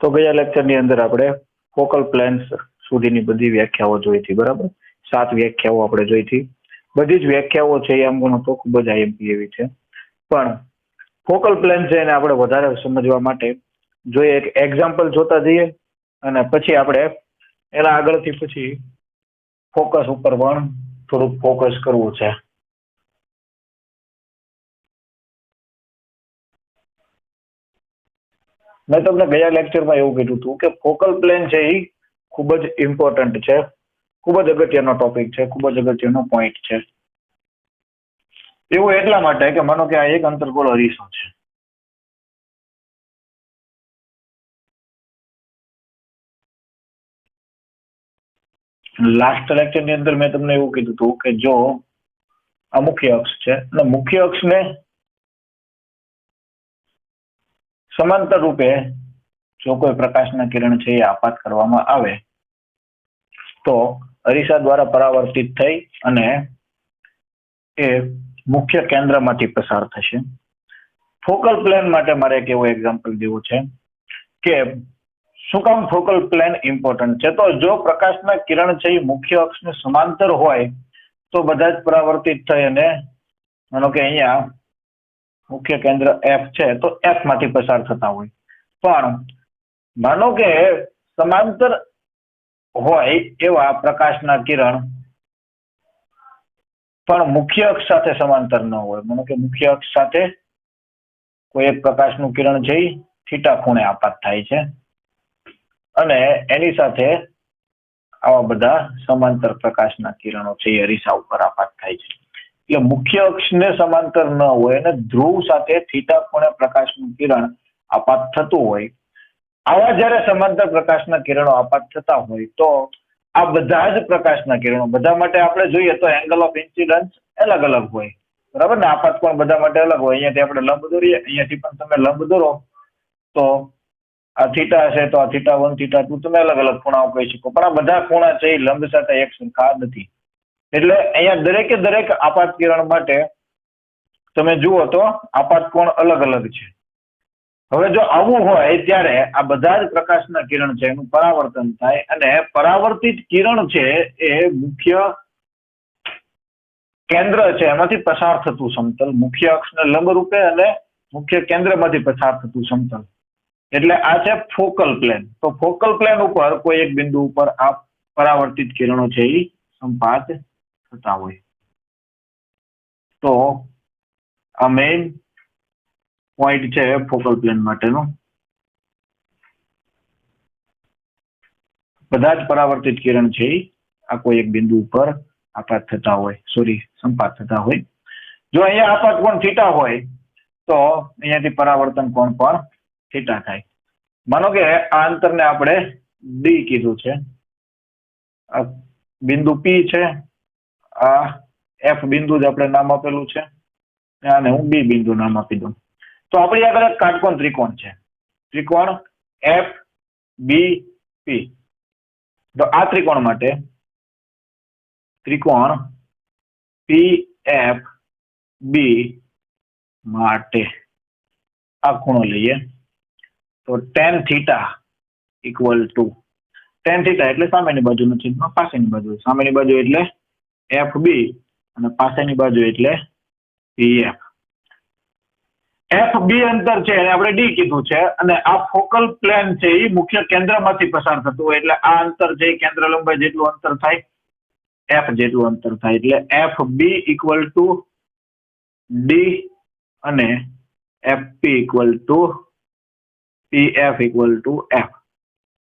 तो गया लेक्चर ની અંદર આપણે ફોકલ પ્લેન્સ સુધીની બધી વ્યાખ્યાઓ જોઈ હતી, બરાબર? 7 વ્યાખ્યાઓ આપણે જોઈ હતી. બધી જ વ્યાખ્યાઓ છે એ આમ ગણો તો ખૂબ જ આઈએમપી એવી છે. પણ ફોકલ પ્લેન છે એને આપણે વધારે સમજવા માટે જોઈએ એક એક્ઝામ્પલ જોતા જઈએ અને પછી આપણે એના આગળથી પછી ફોકસ ઉપર પણ થોડુંક ફોકસ કરવું છે. મેં તમને ગયા લેક્ચરમાં એવું કીધું હતું કે ફોકલ પ્લેન છે એ ખૂબ જ ઇમ્પોર્ટન્ટ છે, ખૂબ જ અગત્યનો ટોપિક છે, ખૂબ જ અગત્યનો પોઈન્ટ છે. એવું એટલા માટે કે માનો કે આ એક અંતર્ગોળ અરીસો છે. લાસ્ટ લેક્ચરની અંદર મેં તમને એવું કીધું હતું કે જો આ મુખ્ય અક્ષ છે અને મુખ્ય અક્ષને સમાંતર રૂપે જો કોઈ પ્રકાશના કિરણ છે એ આપાત કરવામાં આવે તો અરીસા દ્વારા પરાવર્તિત થઈ અને એ મુખ્ય કેન્દ્રમાંથી પસાર થશે. ફોકલ પ્લેન માટે મારે એક એવું એક્ઝામ્પલ દેવું છે કે શું કામ ફોકલ પ્લેન ઇમ્પોર્ટન્ટ છે. તો જો પ્રકાશના કિરણ છે એ મુખ્ય અક્ષને સમાંતર હોય તો બધા જ પરાવર્તિત થઈ અને માનો કે અહીંયા મુખ્ય કેન્દ્ર એફ છે તો એફ માંથી પસાર થતા હોય, પણ માનો કે સમાંતર હોય એવા પ્રકાશના કિરણ પણ મુખ્ય અક્ષ સાથે સમાંતર ન હોય. માનો કે મુખ્ય અક્ષ સાથે કોઈ એક પ્રકાશનું કિરણ છે થીટા ખૂણે આપાત થાય છે અને એની સાથે આવા બધા સમાંતર પ્રકાશના કિરણો છે એ અરીસા ઉપર આપાત થાય છે. એટલે મુખ્ય અક્ષને સમાંતર ન હોય અને ધ્રુવ સાથે થીટા ખૂણે પ્રકાશનું કિરણ આપાત થતું હોય, આવા જ્યારે સમાંતર પ્રકાશના કિરણો આપાત થતા હોય તો આ બધા જ પ્રકાશના કિરણો બધા માટે આપણે જોઈએ તો એંગલ ઓફ ઇન્સિડન્સ અલગ અલગ હોય, બરાબર ને? આપાત કોણ બધા માટે અલગ હોય. અહીંયાથી આપણે લંબ દોરીએ, અહીંયાથી પણ તમે લંબ દોરો તો આ થીટા છે તો આ θ1 θ2 તમે અલગ અલગ ખૂણાઓ કહી શકો, પણ આ બધા ખૂણા છે એ લંબ સાથે એક સરખા નથી. એટલે અહીંયા દરેકે દરેક આપાત કિરણ માટે તમે જુઓ તો આપાત કોણ અલગ અલગ છે. હવે જો આવું હોય ત્યારે આ બધા જ પ્રકાશના કિરણ છે એનું પરાવર્તન થાય અને પરાવર્તિત કિરણ છે એ મુખ્ય કેન્દ્ર છે એમાંથી પસાર થતું સમતલ, મુખ્ય અક્ષને લંબ રૂપે અને મુખ્ય કેન્દ્રમાંથી પસાર થતું સમતલ, એટલે આ છે ફોકલ પ્લેન. તો ફોકલ પ્લેન ઉપર કોઈ એક બિંદુ ઉપર આ પરાવર્તિત કિરણો છે એ સંપાત થતા હોય તો આ મેઇન પોઈન્ટ છે ફોકલ પ્લેન માટેનો. બધા જ પરાવર્તિત કિરણ છે આ કોઈ એક બિંદુ ઉપર આપાત થતા હોય, સંપાત થતા હોય. જો અહીંયા આપાત કોણ થીટા હોય તો અહીંયાથી પરાવર્તન કોણ પણ થીટા થાય. માનો કે આ અંતરને આપણે ડી કીધું છે, આ બિંદુ પી છે, આ એફ બિંદુ જ આપણે નામ આપેલું છે અને હું બી બિંદુ નામ આપી દઉં. તો આપણી આગળ એક કાટકોણ ત્રિકોણ છે, ત્રિકોણ એફ બી પી. તો આ ત્રિકોણ માટે ત્રિકોણ પી એફ બી માટે આ ખૂણો લઈએ તો tan theta equal to tan theta એટલે સામેની બાજુનો છેદમાં પાસેની બાજુ, સામેની બાજુ એટલે એફ બી અને પાસેની બાજુ એટલે પી એફ. એફ બી અંતર છે એને આપણે ડી કીધું છે અને આ ફોકલ પ્લેન છે એ મુખ્ય કેન્દ્રમાંથી પસાર થતું હોય એટલે આ અંતર છે એ કેન્દ્ર લંબાઈ જેટલું અંતર થાય, એફ જેટલું અંતર થાય, એટલે F B equal to D અને F P equal to P F equal to F.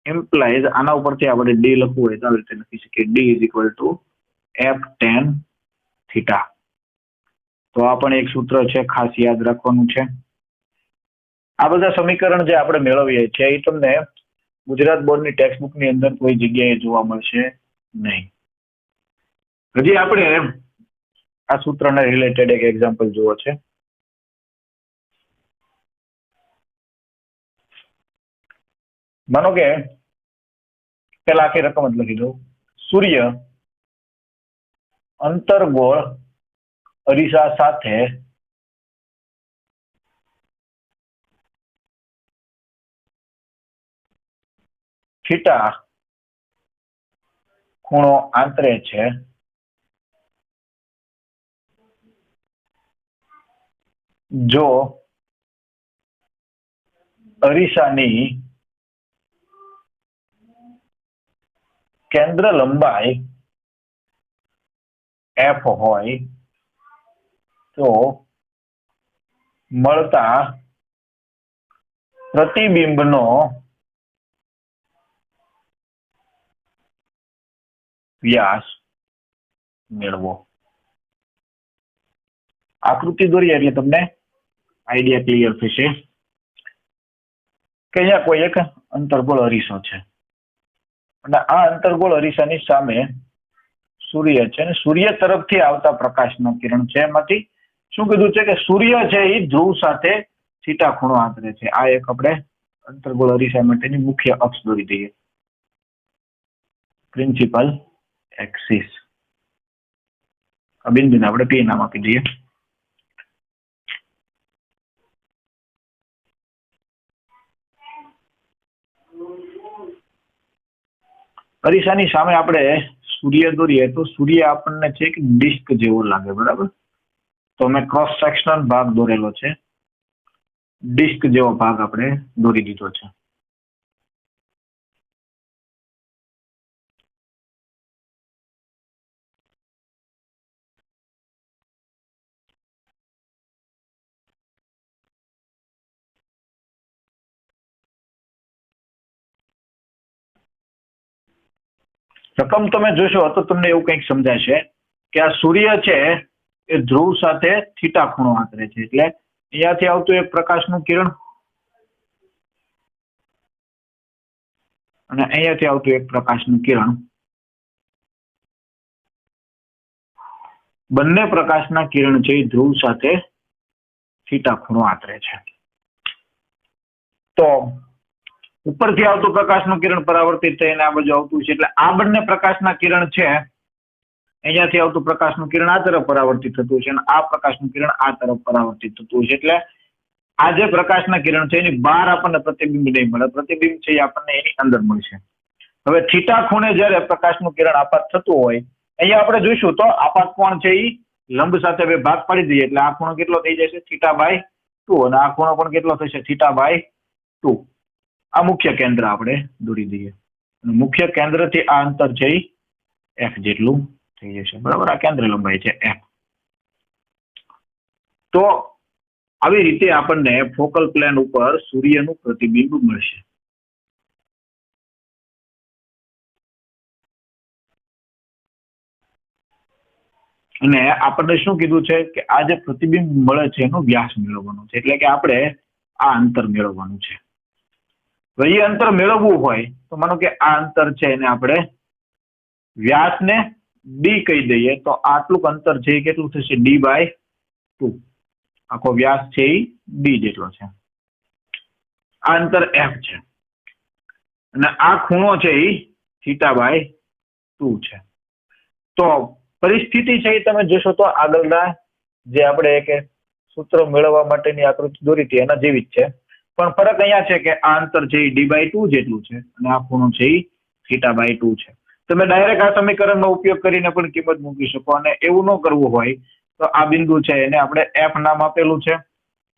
Implies આના ઉપરથી આપણે ડી લખવું હોય તો આવી રીતે લખી શકીએ, D is equal to F tan theta. તો આ પણ એક સૂત્ર છે, ખાસ યાદ રાખવાનું છે. આ બધા સમીકરણ જે આપણે મેળવીએ છીએ એ તમને ગુજરાત બોર્ડની ટેક્સ્ટબુકની અંદર કોઈ જગ્યાએ જોવા મળશે નહીં. હજી આપણે આ સૂત્રને રિલેટેડ એક એક્ઝામ્પલ જુઓ છે. માનો કે પેલા આખી રકમ જ લખી દઉં. સૂર્ય અંતર્ગોળ અરીસા સાથે થીટા ખૂણો આંતરે છે જો અરીસાની કેન્દ્ર લંબાઈ f હોય તો મળતા પ્રતિબિંબનો વ્યાસ મેળવો. આકૃતિ દોરીએ એટલે તમને આઈડિયા ક્લિયર થશે કે અહીંયા કોઈ એક અંતર્ગોળ અરીસો છે અને આ અંતર્ગોળ અરીસાની સામે સૂર્ય છે અને સૂર્ય તરફથી આવતા પ્રકાશના કિરણ છે. એમાંથી શું કીધું છે કે સૂર્ય છે એ ધ્રુવ સાથે થીટા ખૂણો આંતરે છે. આ એક આપણે અંતર્ગોળ અરીસા માટેની મુખ્ય અક્ષ દોરી દઈએ, પ્રિન્સિપલ એક્સિસ. આ બિંદુને આપણે પી નામ આપી દઈએ. અરીસાની સામે આપણે સૂર્ય દોરીએ તો સૂર્ય આપણને છે કે ડિસ્ક જેવો લાગે, બરાબર? તો મેં ક્રોસ સેક્શનલ ભાગ દોરેલો છે, ડિસ્ક જેવો ભાગ આપણે દોરી દીધો છે. રકમ તમે જોશો તો તમને એવું કંઈક સમજાશે કે આ સૂર્ય છે એ ધ્રુવ સાથે થીટા ખૂણો આંતરે છે. એટલે અહીંયાથી આવતું એક પ્રકાશનું કિરણ અને અહીંયાથી આવતું એક પ્રકાશનું કિરણ, બંને પ્રકાશના કિરણ છે એ ધ્રુવ સાથે થીટા ખૂણો આંતરે છે. તો ઉપરથી આવતું પ્રકાશનું કિરણ પરાવર્તિત થઈને આ બાજુ આવતું છે એટલે આ બંને પ્રકાશના કિરણ છે અહીંયાથી આવતું પ્રકાશનું કિરણ આ તરફ પરાવર્તિત થતું છે અને આ પ્રકાશનું કિરણ આ તરફ પરાવર્તિત થતું છે. એટલે આ જે પ્રકાશના કિરણ છે એની બહાર આપણને પ્રતિબિંબ નહીં મળે, પ્રતિબિંબ છે એ આપણને એની અંદર મળશે. હવે થીટા ખૂણે જ્યારે પ્રકાશનું કિરણ આપાત થતું હોય અહીંયા આપણે જોઈશું તો આપાત કોણ છે એ લંબ સાથે બે ભાગ પાડી દઈએ એટલે આ ખૂણો કેટલો થઈ જશે θ/2 અને આ ખૂણો પણ કેટલો થશે θ/2. આ મુખ્ય કેન્દ્ર આપણે દોરી દઈએ અને મુખ્ય કેન્દ્રથી આ અંતર છે એ f જેટલું થઈ જશે, બરાબર? આ કેન્દ્ર લંબાઈ છે f. તો આવી રીતે આપણને ફોકલ પ્લેન ઉપર સૂર્યનું પ્રતિબિંબ મળશે. અને આપણને શું કીધું છે કે આ જે પ્રતિબિંબ મળે છે એનો વ્યાસ મેળવવાનો છે, એટલે કે આપણે આ અંતર મેળવવાનું છે. તો એ અંતર મેળવવું હોય તો માનો કે આ અંતર છે એને આપણે વ્યાસને ડી કહી દઈએ તો આટલું અંતર છે એ કેટલું થશે d/2. આખો વ્યાસ છે એ ડી જેટલો છે. આ અંતર f છે અને આ ખૂણો છે એ θ/2 છે. તો પરિસ્થિતિ છે એ તમે જોશો તો આગળના જે આપણે એક સૂત્ર મેળવવા માટેની આકૃતિ દોરી હતી એના જેવી જ છે, પણ ફરક અહીંયા છે કે આ અંતર છે એ d/2 જેટલું છે અને આ ખૂણો છે એ θ/2 છે. તમે ડાયરેક્ટ આ સમીકરણનો ઉપયોગ કરીને પણ કિંમત મૂકી શકો અને એવું ન કરવું હોય તો આ બિંદુ છે એને આપણે f નામ આપેલું છે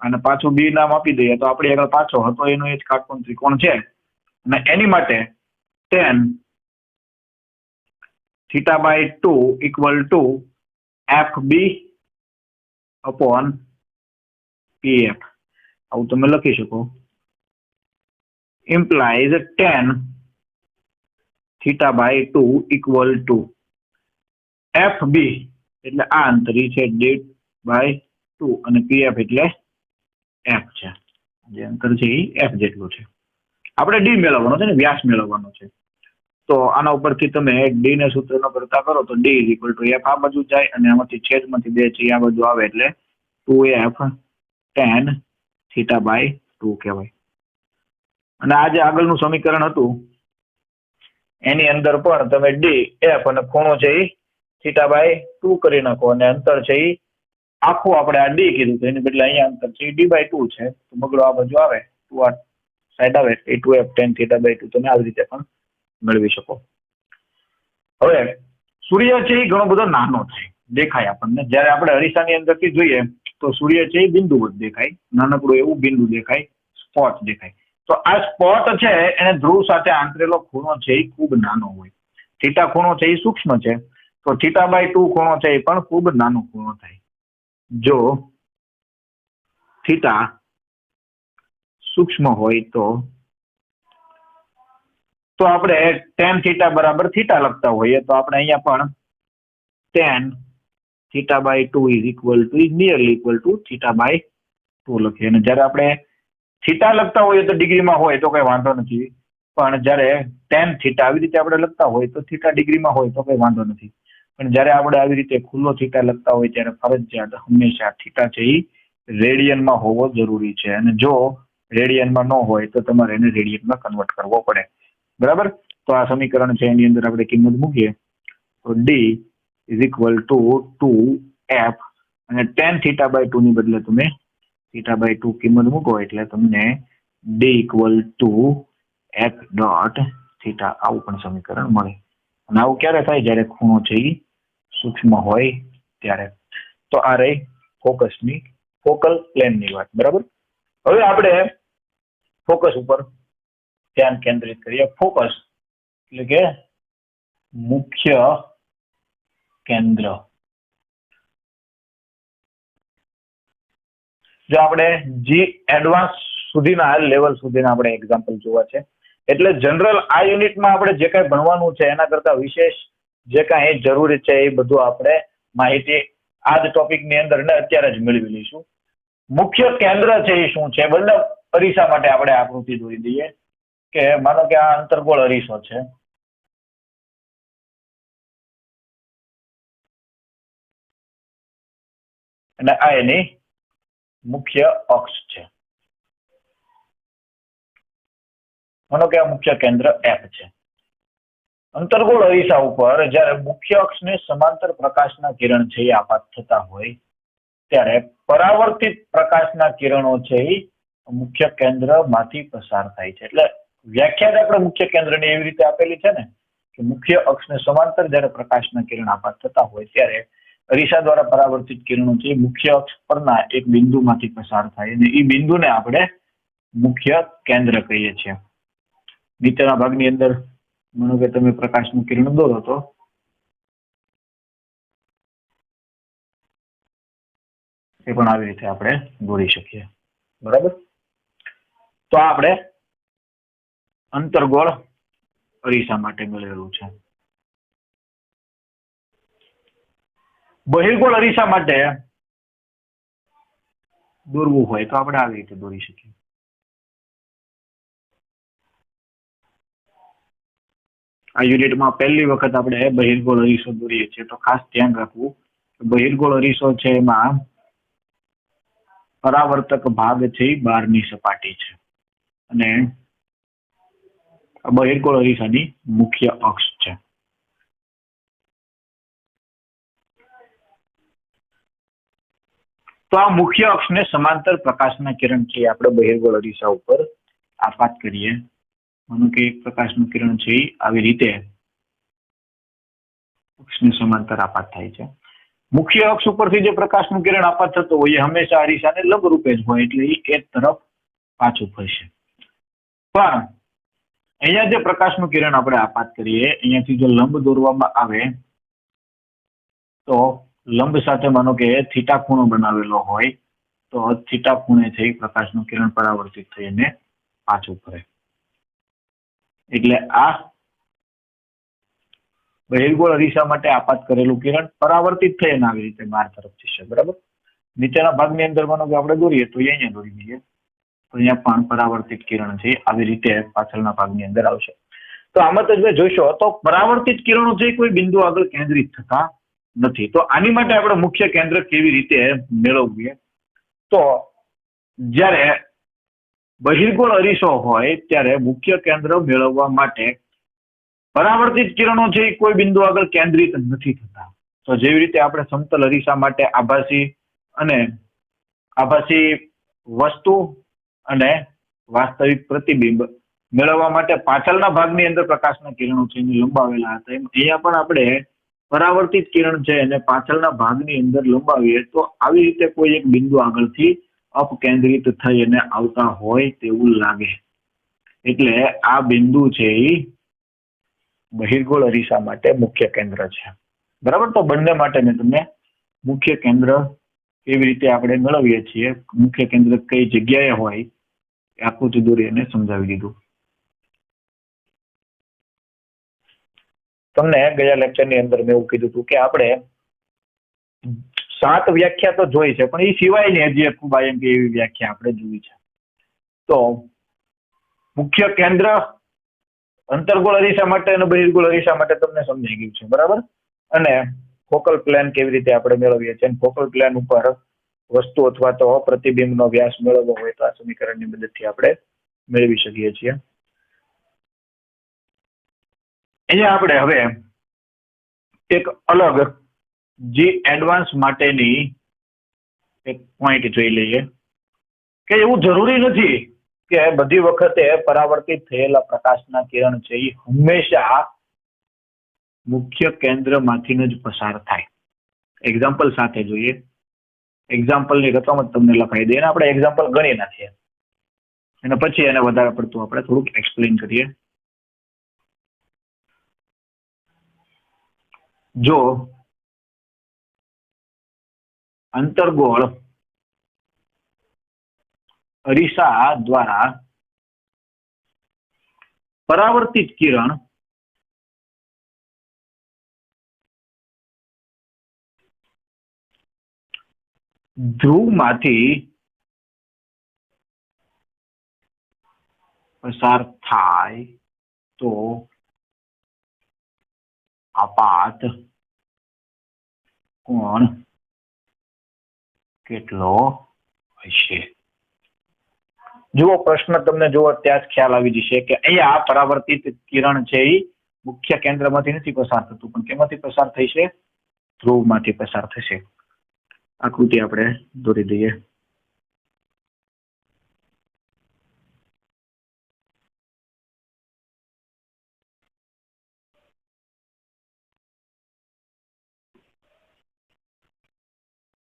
અને પાછું b નામ આપી દઈએ તો આપણી આગળ પાછો હતો એનો એ જ કાટકોણ ત્રિકોણ છે અને એની માટે tan θ/2 = fb/pf આવું તમે લખી શકો. implies tan θ/2 = fb એટલે આ અંતર છે d/2 અને pf એટલે f છે. જે અંતર છે એ f જેટલું છે. આપણે d મેળવવાનો છે ને વ્યાસ મેળવવાનો છે. તો આના ઉપરથી તમે ડી ને સૂત્રનો કરતા કરો તો d = f આ બાજુ જાય અને આમાંથી છેદમાંથી 2 છે આ બાજુ આવે એટલે 2f tan θ/2 કહેવાય. અને આ જે આગળનું સમીકરણ હતું એની અંદર પણ તમે d f અને ખૂણો છે એ θ/2 કરી નાખો અને અંતર છે એ આખું આપણે આ d કીધું તો એની બદલે અહીંયા અંતર છે એ d/2 છે તો બગડો આ બાજુ આવે 2 આ સાઈડ આવે એ 2f tan θ/2 તમે આવી રીતે પણ મેળવી શકો. હવે સૂર્ય છે એ ઘણો બધો નાનો થાય દેખાય આપણને. જ્યારે આપણે અરીસાની અંદરથી જોઈએ તો સૂર્ય છે એ બિંદુવત દેખાય, નાનકડું એવું બિંદુ દેખાય, સ્પોટ દેખાય. તો આ સ્પોટ છે એને ધ્રુવ સાથે આંતરેલો ખૂણો છે એ ખૂબ નાનો હોય. થીટા ખૂણો છે એ સૂક્ષ્મ છે, તો θ/2 ખૂણો છે એ પણ ખૂબ નાનો ખૂણો થાય. જો થીટા સૂક્ષ્મ હોય તો આપણે tan θ બરાબર થીટા લખતા હોઈએ, તો આપણે અહીંયા પણ tan θ/2 is nearly equal to θ/2 લખીએ. અને જ્યારે આપણે થીટા લખતા હોઈએ તો ડિગ્રીમાં હોય તો કઈ વાંધો નથી, પણ જ્યારે tan θ આવી રીતે આપણે લખતા હોય તો થીટા ડિગ્રીમાં હોય તો કઈ વાંધો નથી. પણ જ્યારે આપણે આવી રીતે ખુલ્લો થીટા લખતા હોય ત્યારે ફરજિયાત હંમેશા થીટા છે એ રેડિયનમાં હોવો જરૂરી છે. અને જો રેડિયનમાં ન હોય તો તમારે એને રેડિયનમાં કન્વર્ટ કરવો પડે. બરાબર? તો આ સમીકરણ છે એની અંદર આપણે કિંમત મૂકીએ તો d is equal to 2f, અને tan θ/2 ની બદલે તમે θ/2 કિંમત મૂકો એટલે તમને d equal to f dot θ આવું પણ સમીકરણ મળે. અને આવું ક્યારે થાય? જ્યારે ખૂણો છે એ સૂક્ષ્મ હોય ત્યારે. તો આ રહી ફોકસની ફોકલ પ્લેનની વાત. બરાબર? હવે આપણે ફોકસ ઉપર ધ્યાન કેન્દ્રિત કરીએ. ફોકસ એટલે કે મુખ્ય કેન્દ્ર. જો આપણે જી એડવાન્સ સુધીના લેવલ સુધીના આપણે એક્ઝામ્પલ જોવા છે, એટલે જનરલ આ યુનિટમાં આપણે જે કાંઈ ભણવાનું છે એના કરતા વિશેષ જે કાંઈ જરૂરી છે એ બધું આપણે માહિતી આ જ ટોપિકની અંદર ને અત્યારે જ મેળવી લઈશું. મુખ્ય કેન્દ્ર છે એ શું છે? બંને અરીસા માટે આપણે આકૃતિ દોરી દઈએ કે માનો કે આ અંતર્ગોળ અરીસો છે, અને આ એની મુખ્ય અક્ષ છે. માનો કે આ મુખ્ય કેન્દ્ર F છે. અંતર્ગોળ અરીસા ઉપર જ્યારે મુખ્ય અક્ષને સમાંતર પ્રકાશના કિરણ છે એ આપાત થતા હોય ત્યારે પરાવર્તિત પ્રકાશના કિરણો છે એ મુખ્ય કેન્દ્રમાંથી પસાર થાય છે. એટલે વ્યાખ્યા આપણે મુખ્ય કેન્દ્રની એવી રીતે આપેલી છે ને કે મુખ્ય અક્ષને સમાંતર જ્યારે પ્રકાશના કિરણ આપાત થતા હોય ત્યારે અરીસા દ્વારા પરાવર્તિત કિરણો છે મુખ્ય અક્ષ પરના એક બિંદુમાંથી પસાર થાય, અને એ બિંદુને આપણે મુખ્ય કેન્દ્ર કહીએ છીએ. નીચેના ભાગની અંદર માનો કે તમે પ્રકાશનું કિરણ દોરો તો એ પણ આવી રીતે આપણે દોરી શકીએ. બરાબર? તો આપણે અંતર્ગોળ અરીસા માટે મેળવેલું છે. બહિર્ગોળ અરીસા માટે દોરવું હોય તો આપણે આવી રીતે દોરી શકીએ. આ યુનિટમાં પહેલી વખત આપણે બહિર્ગોળ અરીસો દોરીએ છીએ તો ખાસ ધ્યાન રાખવું કે બહિર્ગોળ અરીસો છે એમાં પરાવર્તક ભાગ છે એ બહારની સપાટી છે, અને બહિર્ગોળ અરીસાની મુખ્ય અક્ષ છે. તો આ મુખ્ય અક્ષને સમાંતર પ્રકાશના કિરણ છે આપણે બહિર્ગોળ અરીસા ઉપર આપાત કરીએ. માનો કે એક પ્રકાશનું કિરણ છે એ આવી રીતે અક્ષને સમાંતર આપાત થાય છે. મુખ્ય અક્ષ ઉપરથી જે પ્રકાશનું કિરણ આપાત થતું હોય એ હંમેશા અરીસાને લંબરૂપે જ હોય, એટલે એ એક તરફ પાછું ફરશે. પણ અહીંયા જે પ્રકાશનું કિરણ આપણે આપાત કરીએ અહીંયાથી જો લંબ દોરવામાં આવે તો લંબ સાથે માનો કે થીટા ખૂણો બનાવેલો હોય તો થીટા ખૂણેથી પ્રકાશનું કિરણ પરાવર્તિત થઈને પાછું ફરે. એટલે આ બહિર્ગોળ અરીસા માટે આપાત કરેલું કિરણ પરાવર્તિત થઈને આવી રીતે બહાર તરફ જશે. બરાબર? નીચેના ભાગની અંદર માનો કે આપણે દોરીએ તો અહીંયા દોરી દઈએ તો અહીંયા પણ પરાવર્તિત કિરણ છે આવી રીતે પાછળના ભાગની અંદર આવશે. તો આમાં તમે જોશો તો પરાવર્તિત કિરણો છે કોઈ બિંદુ આગળ કેન્દ્રિત થતા નથી. તો આની માટે આપણે મુખ્ય કેન્દ્ર કેવી રીતે મેળવીએ? તો જ્યારે બહિર્ગોળ અરીસો હોય ત્યારે મુખ્ય કેન્દ્ર મેળવવા માટે પરાવર્તિત કિરણો છે એ કોઈ બિંદુ આગળ કેન્દ્રિત નથી થતા. તો જેવી રીતે આપણે સમતલ અરીસા માટે આભાસી વસ્તુ અને વાસ્તવિક પ્રતિબિંબ મેળવવા માટે પાછળના ભાગની અંદર પ્રકાશના કિરણો છે એને લંબાવેલા હતા. એમ અહીંયા પણ આપણે પરાવર્તિત કિરણ છે એને પાછળના ભાગની અંદર લંબાવીએ તો આવી રીતે કોઈ એક બિંદુ આગળથી અપકેન્દ્રિત થઈ અને આવતા હોય તેવું લાગે. એટલે આ બિંદુ છે એ બહિર્ગોળ અરીસા માટે મુખ્ય કેન્દ્ર છે. બરાબર. તો બંને માટે મેં તમને મુખ્ય કેન્દ્ર કેવી રીતે આપણે મેળવીએ છીએ, મુખ્ય કેન્દ્ર કઈ જગ્યાએ હોય, આકૃતિ દોરી અને સમજાવી દીધું. તમને ગયા લેક્ચરની અંદર મેં એવું કીધું હતું કે આપણે 7 વ્યાખ્યા તો જોઈ છે, પણ એ સિવાયની હજી એક ખૂબ આયંકી એવી વ્યાખ્યા આપણે જોઈ છે. તો મુખ્ય કેન્દ્ર અંતર્ગોળ અરીસા માટે અને બહિર્ગોળ અરીસા માટે તમને સમજાઈ ગયું છે. બરાબર. અને ફોકલ પ્લેન કેવી રીતે આપણે મેળવીએ છીએ, ફોકલ પ્લેન ઉપર વસ્તુ અથવા તો પ્રતિબિંબનો વ્યાસ મેળવવો હોય તો આ સમીકરણની મદદથી આપણે મેળવી શકીએ છીએ. અહીંયા આપણે હવે એક અલગ જી એડવાન્સ માટેની એક પોઈન્ટ જોઈ લઈએ કે એવું જરૂરી નથી કે બધી વખતે પરાવર્તિત થયેલા પ્રકાશના કિરણ છે એ હંમેશા મુખ્ય કેન્દ્રમાંથી જ પસાર થાય. એક્ઝામ્પલ સાથે જોઈએ. એક્ઝામ્પલની રકમ જ તમને લખાઈ દઈએ અને આપણે એક્ઝામ્પલ ગણી નાખીએ અને પછી એને વધારે પડતું આપણે થોડુંક એક્સપ્લેન કરીએ. જો અંતર્ગોળ અરીસા દ્વારા પરાવર્તિત કિરણ ધ્રુવમાંથી પસાર થાય તો આપાત કોણ કેટલો હશે? જુઓ પ્રશ્ન તમને જુઓ ત્યાં જ ખ્યાલ આવી જશે કે અહીંયા પરાવર્તિત કિરણ છે એ મુખ્ય કેન્દ્રમાંથી નથી પસાર થતું, પણ કેમાંથી પસાર થશે? ધ્રુવમાંથી પસાર થશે. આકૃતિ આપણે દોરી દઈએ.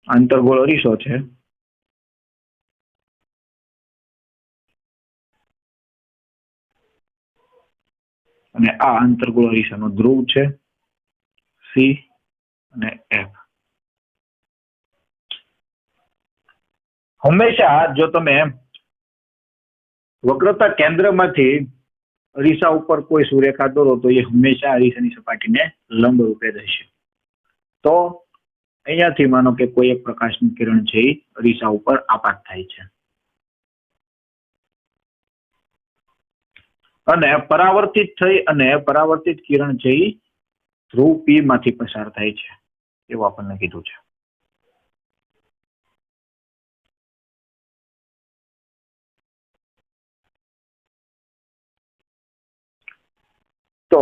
અંતર્ગોળ અરીસો છે અને આ અંતર્ગોળ અરીસાનો ધ્રુવ છે સી અને એફ. હંમેશા જો તમે વક્રતા કેન્દ્રમાંથી અરીસા ઉપર કોઈ સુરેખા દોરો તો એ હંમેશા અરીસાની સપાટીને લંબ રૂપે રહેશે. તો અહીંયાથી માનો કે કોઈ એક પ્રકાશનું કિરણ છે એ અરીસા ઉપર આપાત થાય છે અને પરાવર્તિત થઈ અને પરાવર્તિત કિરણ છે એ ધ્રુવ પી માંથી પસાર થાય છે એવું આપણને કીધું છે. તો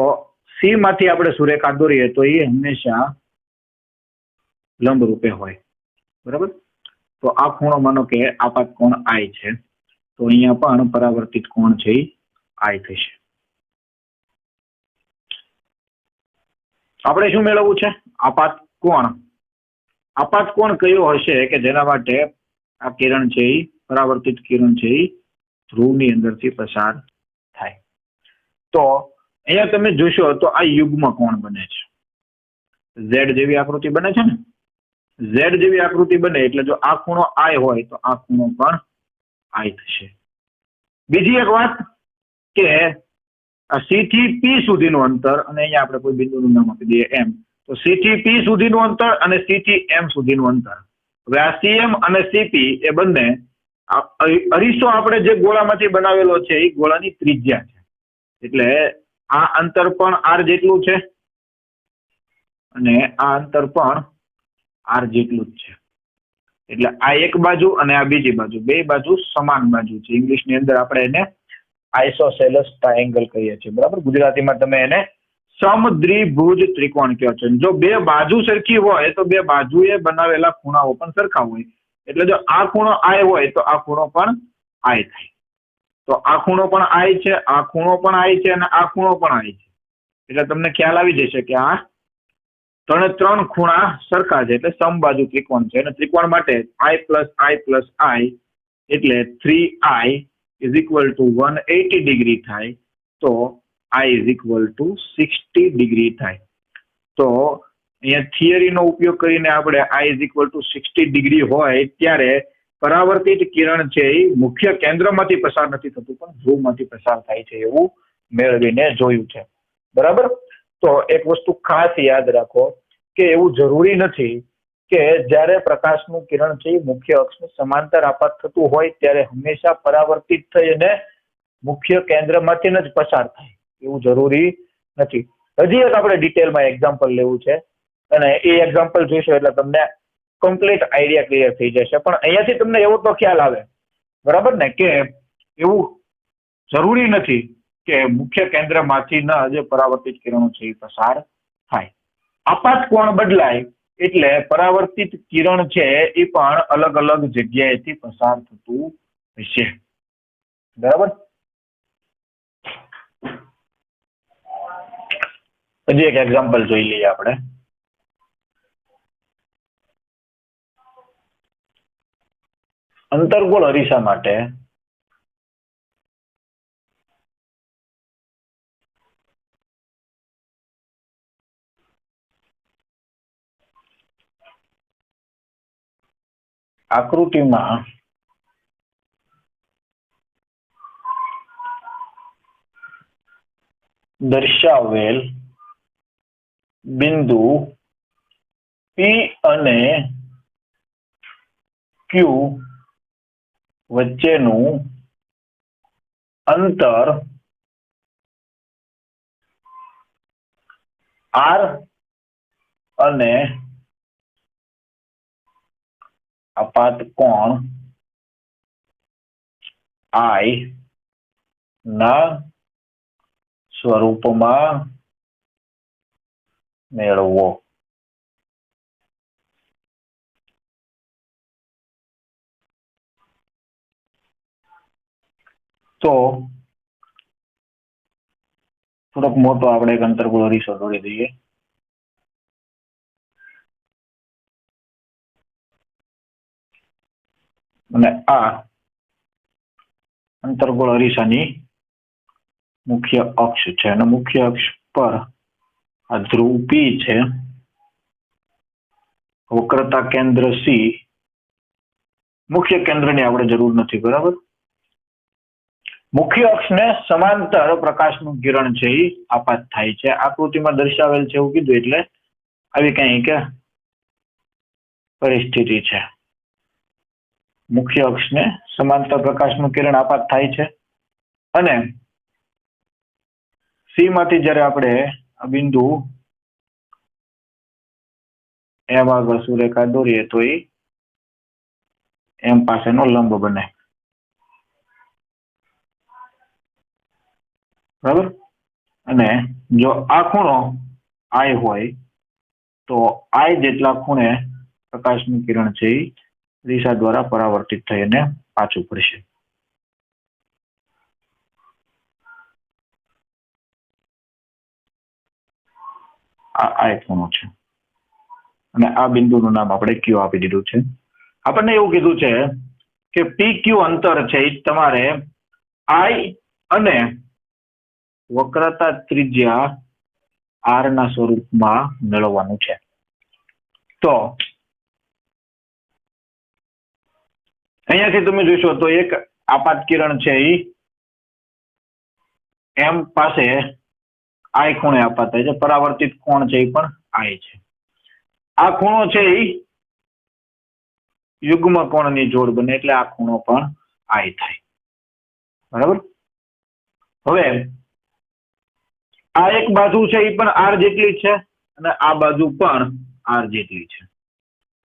સી માંથી આપણે સુરેખા દોરીએ તો એ હંમેશા લંબ રૂપે હોય. બરાબર. તો આ ખૂણો માનો કે આપાત કોણ આઈ છે, તો અહીંયા પણ પરાવર્તિત કોણ છે એ આઈ થશે. આપણે શું મેળવવું છે? આપાત કોણ. આપાત કોણ કયો હશે કે જેના માટે આ કિરણ છે એ પરાવર્તિત કિરણ છે એ ધ્રુવની અંદરથી પસાર થાય. તો અહીંયા તમે જોશો તો આ યુગ્મ કોણ બને છે. ઝેડ જેવી આકૃતિ બને છે ને. ઝેડ જેવી આકૃતિ બને એટલે જો આ ખૂણો આઈ હોય તો આ ખૂણો પણ આઈ થશે. બીજી એક વાત કે આ સી થી પી સુધીનું અંતર, અને અહીંયા આપણે કોઈ બિંદુનું નામ આપી દઈએ એમ, તો સી થી પી સુધીનું અંતર અને સી થી એમ સુધીનું અંતર. હવે આ સીએમ અને સીપી એ બંને અરીસો આપણે જે ગોળામાંથી બનાવેલો છે એ ગોળાની ત્રિજ્યા છે. એટલે આ અંતર પણ આર જેટલું છે અને આ અંતર પણ આર જેટલું જ છે. એટલે આ એક બાજુ અને આ બીજી બાજુ, બે બાજુ સમાન બાજુ છે. ઇંગ્લિશની અંદર આપણે એને આઇસોસેલસ ટ્રાયેંગલ કહીએ છીએ. બરાબર. ગુજરાતીમાં તમે એને સમદ્વિભુજ ત્રિકોણ કહો છો. જો બે બાજુ સરખી હોય તો બે બાજુએ બનાવેલા ખૂણાઓ પણ સરખા હોય. એટલે જો આ ખૂણો આય હોય તો આ ખૂણો પણ આય થાય. તો આ ખૂણો પણ આઈ છે, આ ખૂણો પણ આઈ છે અને આ ખૂણો પણ આઈ છે. એટલે તમને ખ્યાલ આવી જશે કે આ ત્રણ ખૂણા સરખા છે એટલે સમબાજુ ત્રિકોણ છે. અને ત્રિકોણ માટે i પ્લસ i એટલે 3i is equal to 180 degree થાય. તો i is equal to 60 degree થાય. તો અહીંયા થિયરીનો ઉપયોગ કરીને આપણે i is equal to 60 degree હોય ત્યારે પરાવર્તિત કિરણ છે એ મુખ્ય કેન્દ્રમાંથી પસાર નથી થતું પણ ધ્રુવમાંથી પસાર થાય છે એવું મેળવીને જોયું છે. બરાબર. તો એક વસ્તુ ખાસ યાદ રાખો કે એવું જરૂરી નથી કે જ્યારે પ્રકાશનું કિરણ છે મુખ્ય અક્ષને સમાંતર આપાત થતું હોય ત્યારે હંમેશા પરાવર્તિત થઈ અને મુખ્ય કેન્દ્રમાંથી જ પસાર થાય એવું જરૂરી નથી. હજી એક આપણે ડિટેલમાં એક્ઝામ્પલ લેવું છે અને એ એક્ઝામ્પલ જોઈશું એટલે તમને કમ્પ્લીટ આઈડિયા ક્લિયર થઈ જશે. પણ અહીંયાથી તમને એવો તો ખ્યાલ આવે બરાબર ને કે એવું જરૂરી નથી કે મુખ્ય કેન્દ્રમાંથી જ પરાવર્તિત કિરણો છે એ પસાર થાય. આપાત કોણ બદલાય એટલે પરાવર્તિત કિરણ છે એ પણ અલગ અલગ જગ્યાએથી પસાર થતું હશે. બરાબર. હજી એક એક્ઝામ્પલ જોઈ લઈએ આપણે. અંતર્ગોળ અરીસા માટે આકૃતિમાં દર્શાવેલ બિંદુ P અને Q વચ્ચેનું અંતર R અને આપાત કોણ I ના સ્વરૂપમાં મેળવો. તો થોડોક મોટો આપણે એક અંતર્ગોળ અરીસો દોરી દઈએ. અને આ અંતર્ગોળ અરીસાની મુખ્ય અક્ષ છે અને મુખ્ય અક્ષ પર આ ધ્રુવ P છે. વક્રતા કેન્દ્ર C. મુખ્ય કેન્દ્રની આપણે જરૂર નથી. બરાબર. મુખ્ય અક્ષને સમાંતર પ્રકાશનું કિરણ છે એ આપાત થાય છે. આકૃતિમાં દર્શાવેલ છે એવું કીધું એટલે આવી કઈ કે પરિસ્થિતિ છે. મુખ્ય અક્ષને સમાંતર પ્રકાશનું કિરણ આપાત થાય છે અને C માંથી જ્યારે આપણે આ બિંદુ એમ આગળ સુરેખા દોરીએ તો એ એમ પાસેનો લંબ બને. બરાબર. અને જો આ ખૂણો I હોય તો I જેટલા ખૂણે પ્રકાશનું કિરણ છે એ દિશા દ્વારા પરાવર્તિત થઈ અને પાછું પડશે. આ એક ખૂણો છે અને આ બિંદુનું નામ આપણે Q આપી દીધું છે. આપણને એવું કીધું છે કે PQ અંતર છે એ તમારે I અને વક્રતા ત્રિજ્યા R ના સ્વરૂપમાં મેળવવાનું છે. તો અહીંયાથી તમે જોશો તો એક આપાત કિરણ છે એ એમ પાસે I ખૂણે આપાત થાય છે. પરાવર્તિત કોણ છે એ પણ I છે. આ ખૂણો છે એ યુગ્મ કોણની જોડ બને એટલે આ ખૂણો પણ I થાય. બરાબર. હવે આ એક બાજુ છે એ પણ R જેટલી છે અને આ બાજુ પણ R જેટલી છે.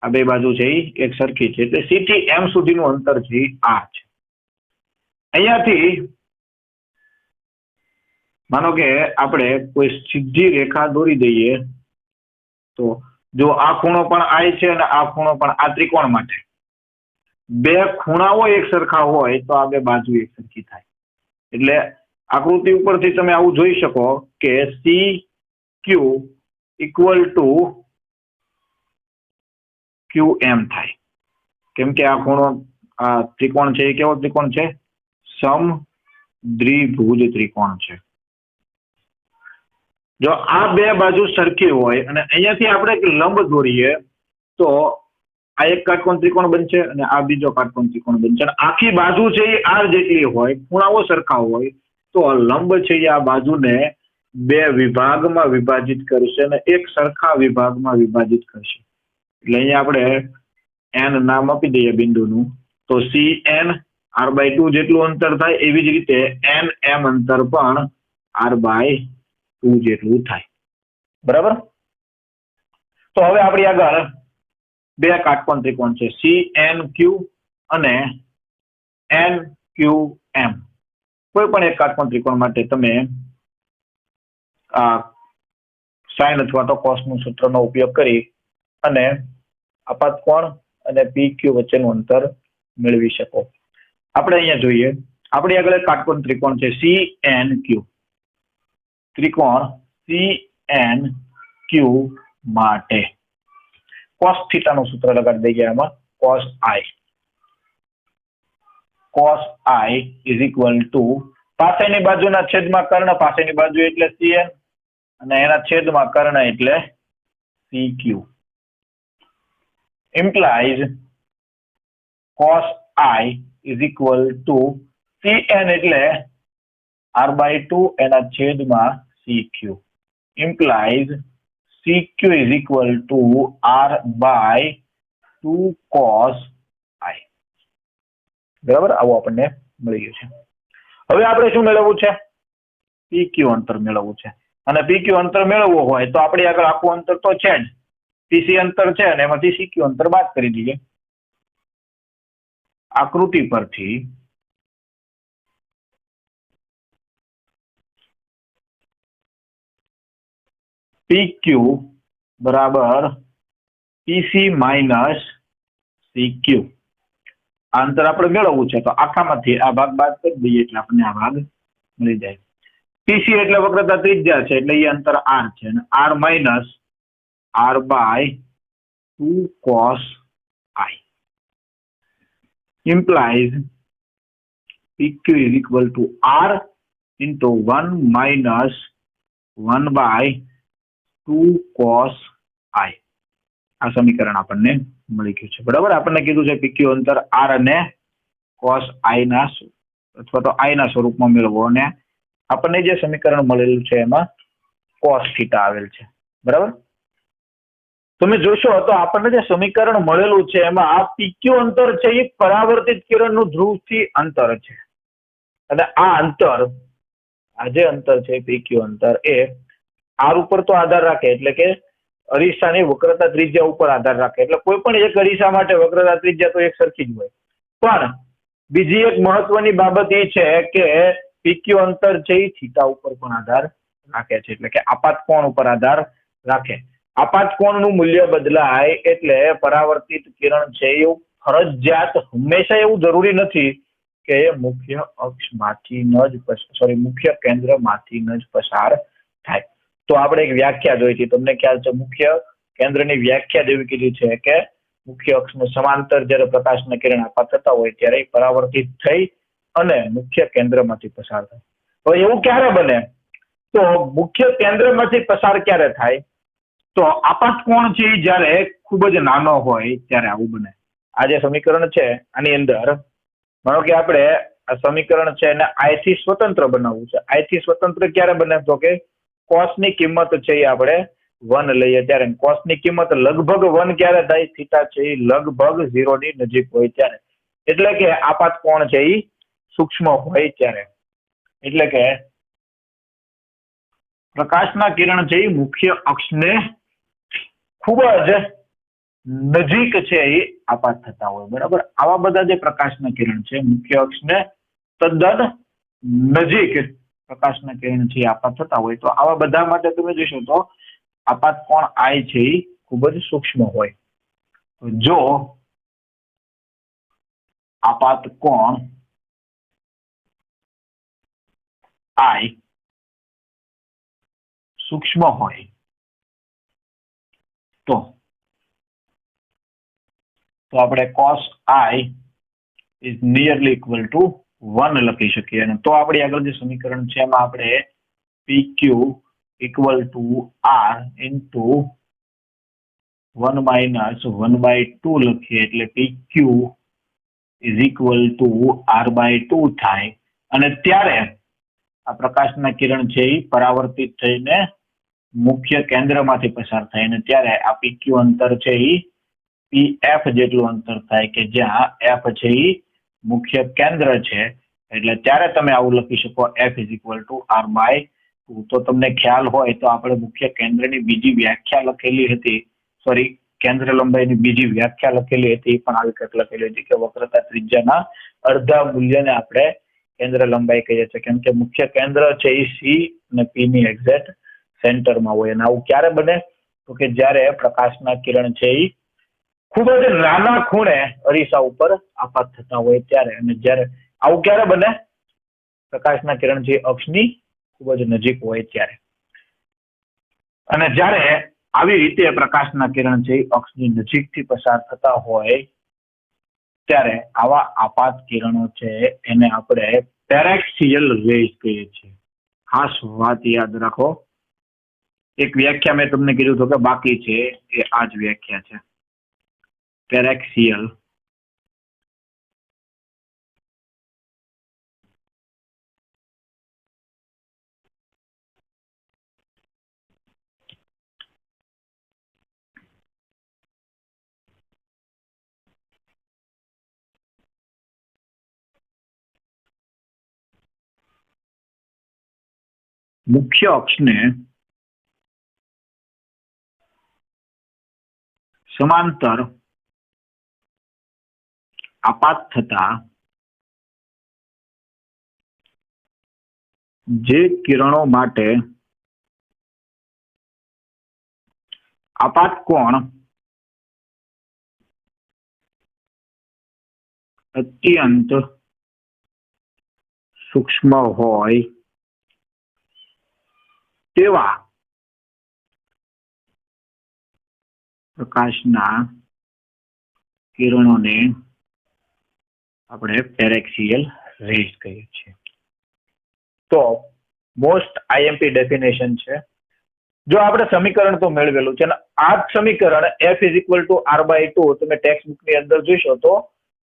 આ બે બાજુ છે એ એક સરખી છે એટલે C થી M સુધીનું અંતર છે એ R છે. અહીંયાથી માનો કે આપણે કોઈ સીધી રેખા દોરી દઈએ તો જો આ ખૂણો પણ I છે અને આ ખૂણો પણ આ ત્રિકોણ માટે બે ખૂણાઓ એક સરખા હોય તો આ બે બાજુ એક સરખી થાય. એટલે આકૃતિ ઉપરથી તમે આવું જોઈ શકો કે CQ ઇક્વલ ટુ QM થાય, કેમ કે આ ખૂણો આ ત્રિકોણ છે એ કેવો ત્રિકોણ છે? સમદ્વિભુજ ત્રિકોણ છે. જો આ બે બાજુ સરખી હોય અને અહીંયાથી આપણે એક લંબ દોરીએ તો આ એક કાટકોણ ત્રિકોણ બનશે અને આ બીજો કાટકોણ ત્રિકોણ બનશે અને આખી બાજુ છે એ આર જેટલી હોય, ખૂણાઓ સરખા હોય તો લંબ છે એ આ બાજુને બે વિભાગમાં વિભાજિત કરશે અને એક સરખા વિભાગમાં વિભાજિત કરશે. એટલે અહીંયા આપણે n નામ આપી દઈએ બિંદુનું, તો CN r/2 જેટલું અંતર થાય, એવી જ રીતે NM અંતર પણ r/2 જેટલું થાય. બરાબર? તો હવે આપણી આગળ બે કાટકોણ ત્રિકોણ છે CNQ અને NQM. કોઈ પણ એક કાટકોણ ત્રિકોણ માટે તમે સાઇન અથવા તો કોસનું સૂત્રનો ઉપયોગ કરી અને આપાત કોણ અને PQ વચ્ચેનું અંતર મેળવી શકો. આપણે અહીંયા જોઈએ, આપણી આગળ એક કાટકોણ ત્રિકોણ છે CNQ. ત્રિકોણ CNQ માટે cos θ નું સૂત્ર લગાડી દઈએ આમાં, cos I. cos I is equal to પાસેની બાજુના છેદમાં કર્ણ, પાસેની બાજુ એટલે CN અને એના છેદમાં કર્ણ એટલે CQ. implies cos I is equal to CN એટલે r/2 એના છેદમાં CQ. implies CQ is equal to r/2 cos I. બરાબર? આવું આપણને મળી ગયું છે. હવે આપણે શું મેળવવું છે? PQ અંતર મેળવવું છે. અને PQ અંતર મેળવવું હોય તો આપણે આગળ આખું અંતર તો છે જ, PC અંતર છે અને એમાંથી CQ અંતર બાદ કરી દઈએ. આકૃતિ પરથી PQ બરાબર PC માઇનસ CQ આ અંતર આપણે મેળવવું છે, તો આખામાંથી આ ભાગ બાદ કરી દઈએ એટલે આપણને આ ભાગ મળી જાય. PC એટલે વક્રતા ત્રિજ્યા છે એટલે એ અંતર R છે અને R minus r/2 cos I implies PQ is equal to R into 1 minus 1/2 cos I. આ સમીકરણ આપણને મળી ગયું છે. બરાબર? આપણને કીધું છે PQ અંતર R અને cos I ના અથવા તો I ના સ્વરૂપમાં મેળવો અને આપણને જે સમીકરણ મળેલું છે એમાં cos θ આવેલ છે. બરાબર? તમે જોશો તો આપણને જે સમીકરણ મળેલું છે એમાં આ PQ અંતર છે એ પરાવર્તિત કિરણનું ધ્રુવથી અંતર છે અને આ અંતર, આ જે અંતર છે PQ અંતર એ R ઉપર તો આધાર રાખે, એટલે કે અરીસાની વક્રતા ત્રિજ્યા ઉપર આધાર રાખે. એટલે કોઈ પણ એક અરીસા માટે વક્રતા ત્રિજ્યા તો એક સરખી જ હોય, પણ બીજી એક મહત્વની બાબત એ છે કે PQ અંતર છે એ થીટા ઉપર પણ આધાર રાખે છે, એટલે કે આપાત કોણ ઉપર આધાર રાખે. આપાત કોણનું મૂલ્ય બદલાય એટલે પરાવર્તિત કિરણ છે એવું ફરજિયાત હંમેશા એવું જરૂરી નથી કે મુખ્ય અક્ષમાંથી મુખ્ય કેન્દ્રમાંથી જ પસાર થાય. તો આપણે એક વ્યાખ્યા જોઈ હતી, તમને ખ્યાલ છે, મુખ્ય કેન્દ્રની વ્યાખ્યા જેવી કીધી છે કે મુખ્ય અક્ષનું સમાંતર જ્યારે પ્રકાશના કિરણ આપાત થતા હોય ત્યારે પરાવર્તિત થઈ અને મુખ્ય કેન્દ્રમાંથી પસાર થાય. હવે એવું ક્યારે બને? તો મુખ્ય કેન્દ્રમાંથી પસાર ક્યારે થાય? તો આપાત કોણ છે જ્યારે ખૂબ જ નાનો હોય ત્યારે આવું બને. આ જે સમીકરણ છે આની અંદર માનો કે આપણે આ સમીકરણ છે એને I થી સ્વતંત્ર બનાવવું છે. I થી સ્વતંત્ર ક્યારે બને? તો કે કોસની કિંમત છે એ આપણે 1 લઈએ ત્યારે. કોસની કિંમત લગભગ 1 ક્યારે થાય? થીટા છે એ લગભગ 0 ની નજીક હોય ત્યારે. એટલે કે આપાત કોણ છે એ સૂક્ષ્મ હોય ત્યારે. એટલે કે પ્રકાશના કિરણ છે એ મુખ્ય અક્ષને ખૂબ જ નજીક છે એ આપાત થતા હોય. બરાબર? આવા બધા જે પ્રકાશના કિરણ છે મુખ્ય અક્ષને તદ્દન નજીક પ્રકાશના કિરણ છે આપાત થતા હોય, તો આવા બધા માટે તમે જોશો તો આપાત કોણ I છે એ ખૂબ જ સૂક્ષ્મ હોય. જો આપાત કોણ આઈ સૂક્ષ્મ હોય તો આપણે cos i is nearly equal to 1 લખી શકીએ. અને તો આપણી આગળ જે સમીકરણ છે એમાં આપણે PQ equal to R into 1 minus 1/2 લખીએ એટલે PQ is equal to R/2 થાય. અને ત્યારે આ પ્રકાશના કિરણ છે એ પરાવર્તિત થઈને મુખ્ય કેન્દ્રમાંથી પસાર થાય અને ત્યારે આ PQ અંતર છે એ PF જેટલું અંતર થાય કે જ્યાં F છે એ મુખ્ય કેન્દ્ર છે. એટલે ત્યારે તમે આવું લખી શકો F is equal to R/2. તો તમને ખ્યાલ હોય તો આપણે મુખ્ય કેન્દ્રની બીજી વ્યાખ્યા લખેલી હતી, સોરી, કેન્દ્ર લંબાઈની બીજી વ્યાખ્યા લખેલી હતી પણ આવી કંઈક લખેલી હતી કે વક્રતા ત્રિજ્યાના અડધા મૂલ્યને આપણે કેન્દ્ર લંબાઈ કહીએ છીએ, કેમ કે મુખ્ય કેન્દ્ર છે એ C અને P ની એક્ઝેક્ટ સેન્ટરમાં હોય. અને આવું ક્યારે બને તો કે જ્યારે પ્રકાશના કિરણ છે એ ખૂબ જ નાના ખૂણે અરીસા ઉપર આપાત થતા હોય ત્યારે. અને જ્યારે આવું ક્યારે બને, પ્રકાશના કિરણ છે અક્ષની ખૂબ જ નજીક હોય ત્યારે. અને જ્યારે આવી રીતે પ્રકાશના કિરણ છે અક્ષની નજીકથી પસાર થતા હોય ત્યારે આવા આપાત કિરણો છે એને આપણે પેરેક્સિયલ રેઝ કહીએ છીએ. ખાસ વાત યાદ રાખો, એક વ્યાખ્યા મેં તમને કીધું હતું કે બાકી છે એ આ જ વ્યાખ્યા છે, પેરેક્સિયલ મુખ્ય અક્ષને સમાંતર આપાત થતા જે કિરણો માટે આપાત કોણ અત્યંત સૂક્ષ્મ હોય તેવા પ્રકાશના કિરણોને આપણે પેરેક્સિયલ રેઝ કહીએ છીએ. તો મોસ્ટ આઈએમપી ડેફિનેશન છે. જો આપણે સમીકરણ તો મેળવેલું છે અને આ જ સમીકરણ F is equal to R/2 તમે ટેક્સ્ટ બુકની અંદર જોશો તો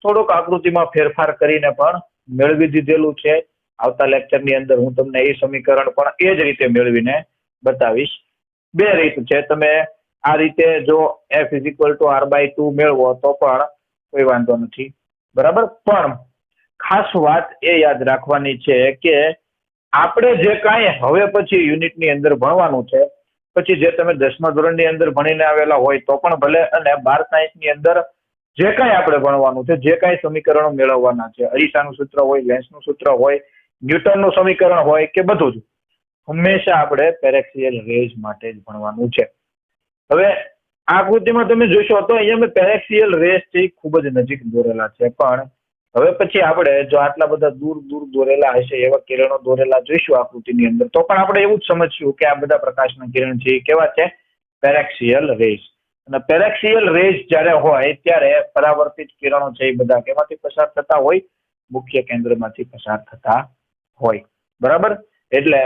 થોડોક આકૃતિમાં ફેરફાર કરીને પણ મેળવી દીધેલું છે. આવતા લેક્ચરની અંદર હું તમને એ સમીકરણ પણ એ જ રીતે મેળવીને બતાવીશ. બે રીત છે, તમે આ રીતે જો F is equal to R/2 મેળવો તો પણ કોઈ વાંધો નથી, બરાબર. પણ ખાસ વાત એ યાદ રાખવાની છે કે આપણે જે કાંઈ હવે પછી યુનિટની અંદર ભણવાનું છે, પછી જે તમે 10મા ધોરણની અંદર ભણીને આવેલા હોય તો પણ ભલે, અને 12 સાયન્સની અંદર જે કાંઈ આપણે ભણવાનું છે, જે કાંઈ સમીકરણો મેળવવાના છે, અરીસાનું સૂત્ર હોય, લેન્સનું સૂત્ર હોય, ન્યૂટનનું સમીકરણ હોય કે બધું જ, હંમેશા આપણે પેરેક્સિયલ રેઝ માટે જ ભણવાનું છે. હવે આ આકૃતિમાં તમે જોશો તો અહીંયા મેં પેરેક્સિયલ રેઝ છે ખૂબ જ નજીક દોરેલા છે, પણ હવે પછી આપણે જો આટલા બધા દૂર દૂર દોરેલા હશે એવા કિરણો દોરેલા જોઈશું આકૃતિની અંદર તો પણ આપણે એવું જ સમજશું કે આ બધા પ્રકાશના કિરણ છે એ કેવા છે, પેરેક્સિયલ રેઝ. અને પેરેક્સિયલ રેઝ જ્યારે હોય ત્યારે પરાવર્તિત કિરણો છે એ બધા કેમાંથી પસાર થતા હોય, મુખ્ય કેન્દ્રમાંથી પસાર થતા હોય, બરાબર. એટલે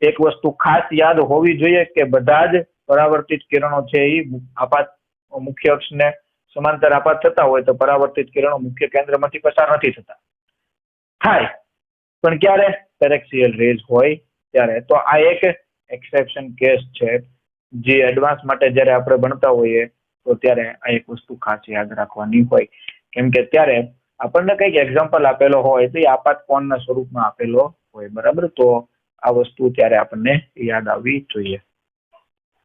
એક વસ્તુ ખાસ યાદ હોવી જોઈએ કે બધા જ પરાવર્તિત કિરણો છે એ આપાત મુખ્ય અક્ષને સમાંતર આપાત થતા હોય તો પરાવર્તિત કિરણો મુખ્ય કેન્દ્રમાંથી પસાર નથી થતા. થાય પણ ક્યારે, પેરેક્સિયલ રેઝ હોય ત્યારે. તો આ એક એક્સેપ્શન કેસ છે જે એડવાન્સ માટે જ્યારે આપણે ભણતા હોઈએ તો ત્યારે આ એક વસ્તુ ખાસ યાદ રાખવાની હોય, કેમ કે ત્યારે આપણને કંઈક એક્ઝામ્પલ આપેલો હોય તો એ આપાત કોણના સ્વરૂપમાં આપેલો હોય, બરાબર. તો આ વસ્તુ ત્યારે આપણને યાદ આવવી જોઈએ.